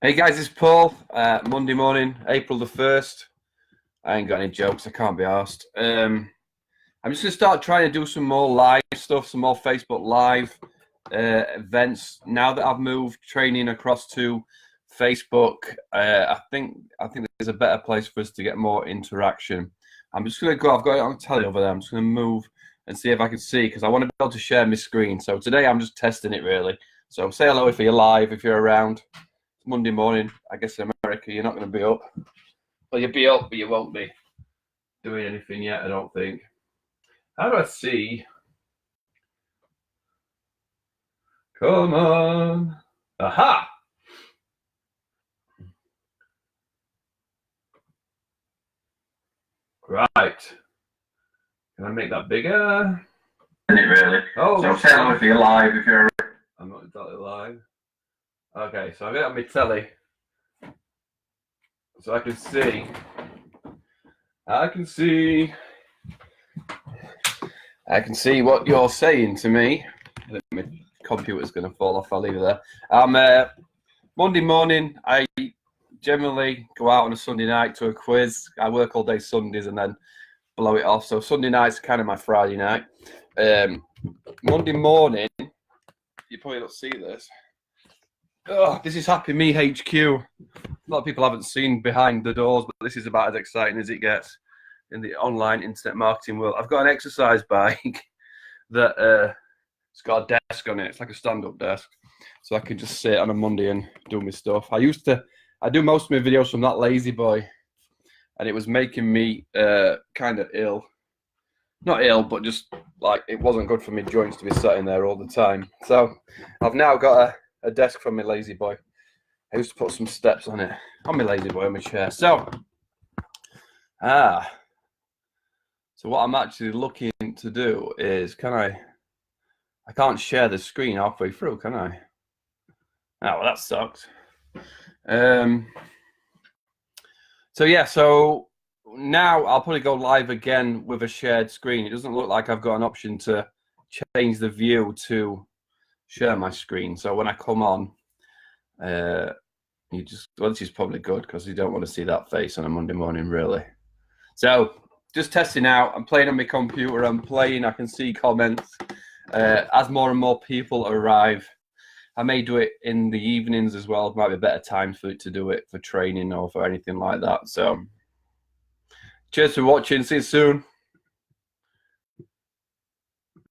Hey guys, it's Paul. Monday morning, April the 1st. I ain't got any jokes, I can't be asked. I'm just going to start trying to do some more live stuff, some more Facebook Live events. Now that I've moved training across to Facebook, I think there's a better place for us to get more interaction. I'm just going to go, I've got it on telly over there. I'm just going to move and see if I can see, because I want to be able to share my screen. So today I'm just testing it really. So say hello if you're live, if you're around. It's Monday morning. I guess in America you're not going to be up. Well, you'll be up, but you won't be doing anything yet, I don't think. How do I see? Come on. Aha! Right. Can I make that bigger? Isn't it really? Oh, so say hello if you're live, if you're... I'm not exactly live. Okay, so I've got it on my telly. So I can see. I can see what you're saying to me. My computer's going to fall off. I'll leave it there. Monday morning, I generally go out on a Sunday night to a quiz. I work all day Sundays and then blow it off. So Sunday night's kind of my Friday night. Monday morning, you probably don't see this. Oh, this is Happy Me HQ. A lot of people haven't seen behind the doors, but this is about as exciting as it gets in the online internet marketing world. I've got an exercise bike that it's got a desk on it. It's like a stand-up desk, so I can just sit on a Monday and do my stuff. I do most of my videos from that lazy boy, and it was making me kind of ill. Not ill, but just like it wasn't good for my joints to be sitting there all the time. So I've now got a desk from my lazy boy. I used to put some steps on it, on my lazy boy, on my chair. So what I'm actually looking to do is, I can't share the screen halfway through, can I? Oh, well, that sucks. So yeah, so now I'll probably go live again with a shared screen. It doesn't look like I've got an option to change the view to share my screen. So when I come on, well, this is probably good because you don't want to see that face on a Monday morning, really. So just testing out. I'm playing on my computer. I can see comments. As more and more people arrive, I may do it in the evenings as well. Might be better times for it to do it for training or for anything like that. So cheers for watching. See you soon.